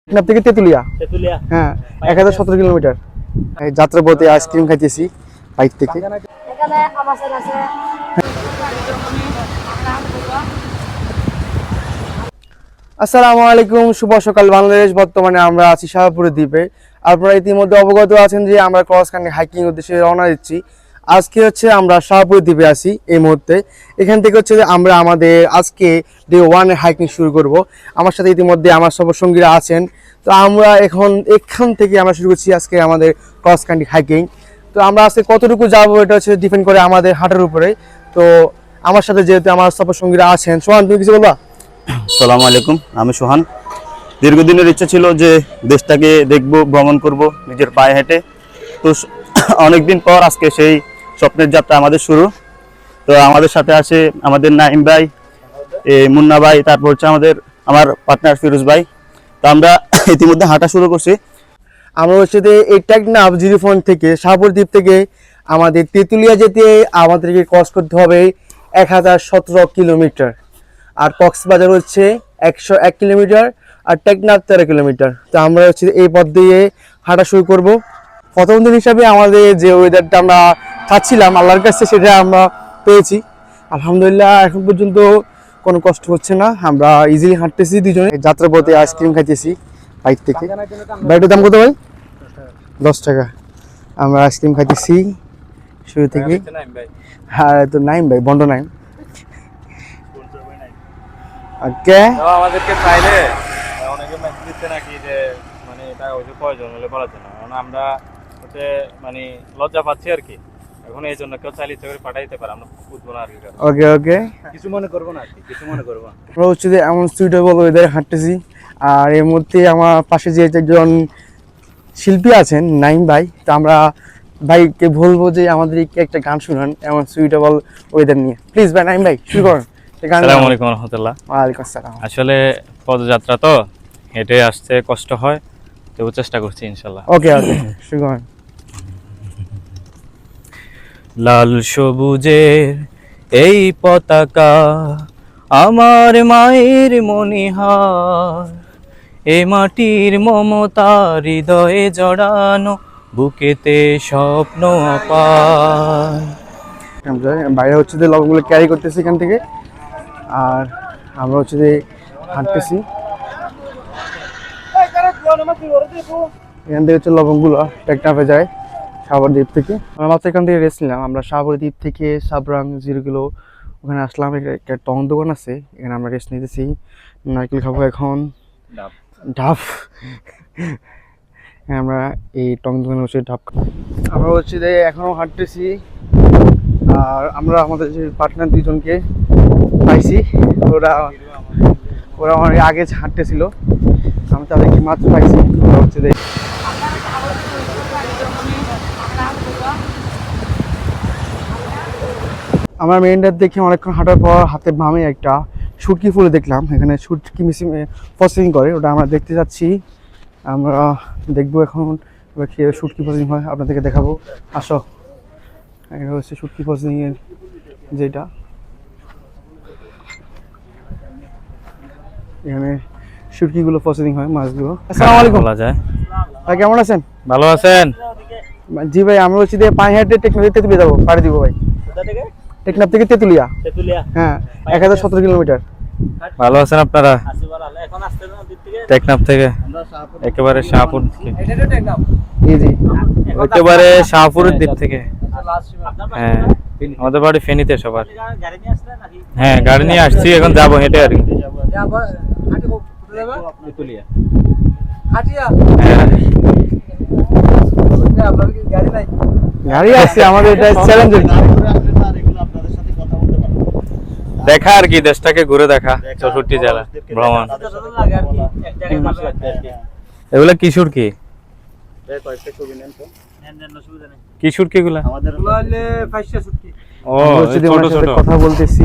টেকনাফ থেকে তেতুলিয়া। হ্যাঁ, 1017 কিলোমিটার। এই যাত্রাপথে আইসক্রিম খাইতেছি বাইক থেকে। এখানে আমাদের আছে। আসসালামু আলাইকুম, শুভ সকাল বাংলাদেশ। বর্তমানে আমরা আছি শাহপুরের দ্বীপে। আপনারা ইতিমধ্যে অবগত আছেন যে আমরা ক্রস কান্ট্রি হাইকিং উদ্দেশ্যে রওনা দিচ্ছি। আজকে হচ্ছে আমরা শাহপুর দ্বীপে আছি এই মুহূর্তে। এখান থেকে হচ্ছে যে আমরা আমাদের আজকে ডে 1 এর হাইকিং শুরু করব। আমার সাথে ইতিমধ্যে আমার সফরসঙ্গীরা আছেন। তো আমরা এখান থেকে আমরা শুরু করছি আজকে আমাদের ক্রস কান্ট্রি হাইকিং। তো আমরা আজকে কতটুকু যাবো এটা হচ্ছে ডিপেন্ড করে আমাদের হাঁটার উপরে। তো আমার সাথে যেহেতু আমার সফরসঙ্গীরা আছেন, সোহান তুমি কিছু বলবা? আসসালামু আলাইকুম, আমি সোহান। দীর্ঘদিনের ইচ্ছা ছিল যে দেশটাকে দেখব, ভ্রমণ করব নিজের পায়ে হেঁটে। তো অনেকদিন পর আজকে সেই স্বপ্নের যাত্রা আমাদের শুরু। তো আমাদের সাথে আছে আমাদের নাইম ভাই, মুন্না ভাই, তারপর হচ্ছে আমার পার্টনার ফিরোজ ভাই। তো আমরা ইতিমধ্যে হাঁটা শুরু করছি। আমরা হচ্ছে যে এই টেকনাফ জিরোফোন থেকে শাহপুর দ্বীপ থেকে আমাদের তেতুলিয়া যেতে আমাদেরকে ক্রস করতে হবে 1017 কিলোমিটার। আর কক্সবাজার হচ্ছে 101 কিলোমিটার, আর টেকনাফ 13 কিলোমিটার। তো আমরা হচ্ছে এই পথ দিয়ে হাঁটা শুরু করব। প্রথম দিন হিসাবে আমাদের যে ওয়েদারটা আমরা চাচ্ছিলাম আল্লাহর কাছে, সেটা আমরা পেয়েছি আলহামদুলিল্লাহ। এখন পর্যন্ত কোনো কষ্ট হচ্ছে না, আমরা ইজিলি হাঁটতেছি দুজনে। যাত্রাপথে আইসক্রিম খাইতেছি বাইক থেকে। বাইকটার দাম কত ভাই? 10 টাকা। আমরা আইসক্রিম খাইতেছি শুরু থেকে। হ্যাঁ, তো নাইম ভাই, বন্ড নাইম। ওকে, আমাদেরকে চাইলে অনেকে মেসেজ দিচ্ছে নাকি যে মানে টাকা পয়সা প্রয়োজন হলে বলা যায় না, কারণ আমরা হচ্ছে মানে লজ্জা পাচ্ছি আর কি। এখন এই জন্য কেউ চাইলে ইচ্ছে করে পাঠাইতে পারে, আমরা বুঝবো না আর কি। ওকে, ওকে, কিছু মনে করবো না আর কি, কিছু মনে করবো না। আমরা হচ্ছে যে এমন সুইটেবল ওয়েদারে হাঁটতেছি। আর এর মধ্যে আমার পাশে যে একজন শিল্পী আছেন নাইম ভাই, তো আমরা ভাইকে বলবো যে আমাদের একটা গান শুনান এমন সুইটেবল ওয়েদার নিয়ে। প্লিজ ভাই, নাইম ভাই শুরু করুন। আসসালামু আলাইকুম রাহমাতুল্লাহ। ওয়ালাইকুম আসসালাম। আসলে পদযাত্রা তো হেঁটে আসতে কষ্ট হয়, তবু চেষ্টা করছি ইনশাল্লাহ। ওকে, ওকে, শুরু করুন। লাল সবুজের এই পতাকা আমার মায়ের মনিহার, এ মাটির মমতা হৃদয়ে জড়ানো, বুকেতে স্বপ্ন অপার। আমরা বাইরে হচ্ছে যে লবণগুলো ক্যারি করতেছি এখান থেকে, আর আমরা হচ্ছে যে হাঁটতেছি এখান থেকে হচ্ছে লবণগুলো টেকনাফে যায় শাহপুর দ্বীপ থেকে। আমরা মাত্র এখান থেকে রেস্ট নিলাম। আমরা শাহপুর দ্বীপ থেকে সাবরাং 0 কিলো ওখানে আসলাম। একটা টং দোকান আছে, এখানে আমরা রেস্ট নিতেছি। নারকেল খাবো এখন, ডাব। আমরা এই টং দোকানে হচ্ছে ডাব খাবো। আমরা হচ্ছে যে এখনো হাঁটতেছি। আর আমরা আমাদের যে পার্টনার দুজনকে পাইছি, ওরা অনেক আগে হাঁটতেছিল, আমি তাদেরকে মাত্র পাইছি। ওরা হচ্ছে যে আমরা মেইন রোড দেখে অনেকক্ষণ হাঁটার পর হাতে বামে একটা শুটকি ফুলে দেখলাম। এখানে শুটকি প্রসেসিং করে, ওটা আমরা দেখতে যাচ্ছি। আমরা দেখবো এখন খেয়ে শুটকি প্রসেসিং হয়, আপনাদেরকে দেখাবো। আসো, এটা হচ্ছে শুটকি প্রসেসিং এর যেটা, এখানে শুটকিগুলো প্রসেসিং হয়, মাছগুলো। আসসালামু আলাইকুম, বলা যায়। ভাই কেমন আছেন? ভালো আছেন? জি ভাই, আমরা হচ্ছে যে পায়ে হেঁটে টেকনাফ থেকে তেতুলিয়া যাবো, পাড়ি দিব ভাই। টেকনাফ থেকে তেতুলিয়া, হ্যাঁ, 1017 কিলোমিটার। ভালো আছেন আপনারা? টেকনাফ থেকে একেবারে শাহপুর থেকে? জি জি, একেবারে শাহপুরের দ্বীপ থেকে। হ্যাঁ, আমাদের বাড়ি ফেনীতে সবার। হ্যাঁ, গাড়ি নিয়ে আসছি, এখন যাবো হেঁটে আর কি। গাড়ি আছে আমাদের, এটা চ্যালেঞ্জ। দেখা আর কি, দেশটাকে ঘুরে দেখা, 64 জেলা ভ্রমণ। এগুলা কিশোর কি কিশোর কি গুলা? ও, ছোট ছোট কথা বলতেছি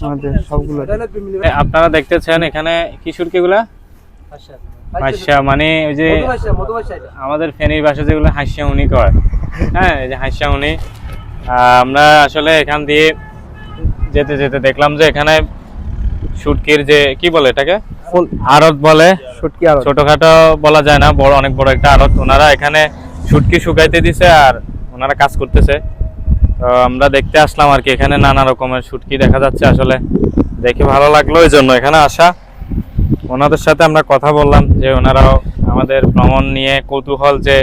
আমাদের সবগুলো। আপনারা দেখতেছেন এখানে কিশোর কি গুলা? হাস্যা মানে ওই যে আমাদের ফেনীর ভাষা যেগুলো হাস্যা উনি কয়। হ্যাঁ, এই যে হাস্যা উনি। আমরা আসলে এখান দিয়ে যেতে যেতে দেখলাম যে এখানে শুটকির যে কি বলে এটাকে, আড়ত বলে, শুটকি আড়ত। ছোটখাটো বলা যায় না, বড় অনেক বড় একটা আড়ত। ওনারা এখানে শুটকি শুকাইতে দিছে আর ওনারা কাজ করতেছে। তো আমরা দেখতে আসলাম আর কি, এখানে নানা রকমের শুটকি দেখা যাচ্ছে। আসলে দেখে ভালো লাগলো, এই জন্য এখানে আসা। ওনাদের সাথে আমরা কথা বললাম যে ওনারাও আমাদের ভ্রমণ নিয়ে কৌতূহল, যে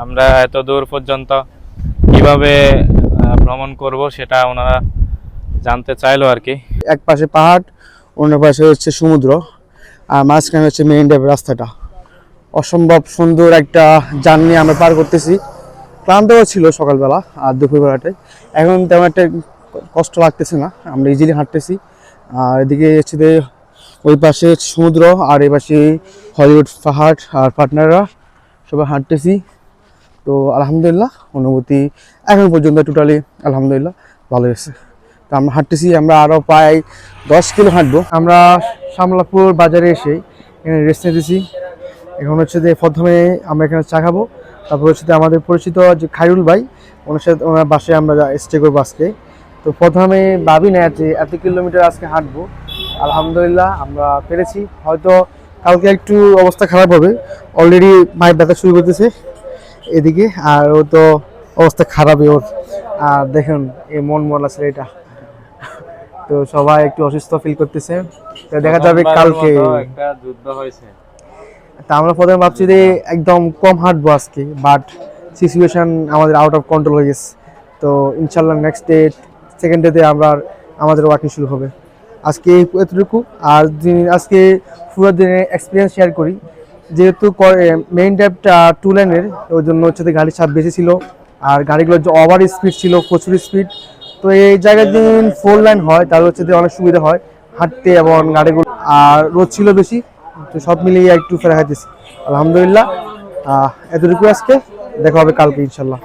আমরা এত দূর পর্যন্ত কিভাবে ভ্রমণ করব সেটা ওনারা জানতে চাইলো আর কি। এক পাশে পাহাড়, অন্য পাশে হচ্ছে সমুদ্র, আর মাঝখানে হচ্ছে মেইন ড্রাইভ রাস্তাটা। অসম্ভব সুন্দর একটা জার্নি আমরা পার করতেছি। ক্লান্তও ছিল সকালবেলা আর দুপুরবেলাটায়, এখন তেমন একটা কষ্ট লাগতেছে না, আমরা ইজিলি হাঁটতেছি। আর এদিকে হচ্ছে যে ওই পাশে সমুদ্র, আর এই পাশে হলিউড পাহাড় আর পার্টনাররা সবাই হাঁটতেছি। তো আলহামদুলিল্লাহ অনুভূতি এখন পর্যন্ত টোটালি আলহামদুলিল্লাহ ভালো হয়েছে। তো আমরা হাঁটতেছি, আমরা আরও প্রায় 10 কিলো হাঁটবো। আমরা শামলাপুর বাজারে এসে এখানে রেস্ট নিতেছি। এখন হচ্ছে যে প্রথমে আমরা এখানে চা খাবো, তারপর হচ্ছে যে আমাদের পরিচিত যে খায়রুল ভাই, ওনার সাথে ওনার বাসায় আমরা স্টে করবো আজকে। তো প্রথমে ভাবি না যে এত কিলোমিটার আজকে হাঁটবো, আলহামদুলিল্লাহ আমরা পেরেছি। হয়তো কালকে একটু অবস্থা খারাপ হবে, অলরেডি মায়ের ব্যথা শুরু করতেছে এদিকে, আর ও তো অবস্থা খারাপই ওর। আর দেখুন এই মন মরা ছেলেটা, তো সবাই একটু অসুস্থ ফিল করতেছে। তো দেখা যাবে কালকে। একটা যুদ্ধ হয়েছে, তা আমরা প্রথমে ভাবছি যে একদম কম হাঁটবো আজকে, বাট সিচুয়েশন আমাদের আউট অফ কন্ট্রোল হয়ে গেছে। তো ইনশাল্লাহ নেক্সট ডে, সেকেন্ড ডেতে আমাদের ওয়াকিং শুরু হবে। আজকে এতটুকু। আর আজকে পুরো দিনের এক্সপিরিয়েন্স শেয়ার করি। যেহেতু মেইন ড্রাইভটা 2 লাইনের, ওই জন্য হচ্ছে গাড়ির চাপ বেশি ছিল, আর গাড়িগুলোর যে ওভার স্পিড ছিল, প্রচুর স্পিড। তো এই জায়গায় দিন 4 লাইন হয়, তাহলে হচ্ছে অনেক সুবিধা হয় হাঁটতে এবং গাড়িগুলো। আর রোদ ছিল বেশি, তো সব মিলিয়ে একটু ফেরা খাইতেছি আলহামদুলিল্লাহ। এতটুকু আজকে, দেখা হবে কালকে ইনশাল্লাহ।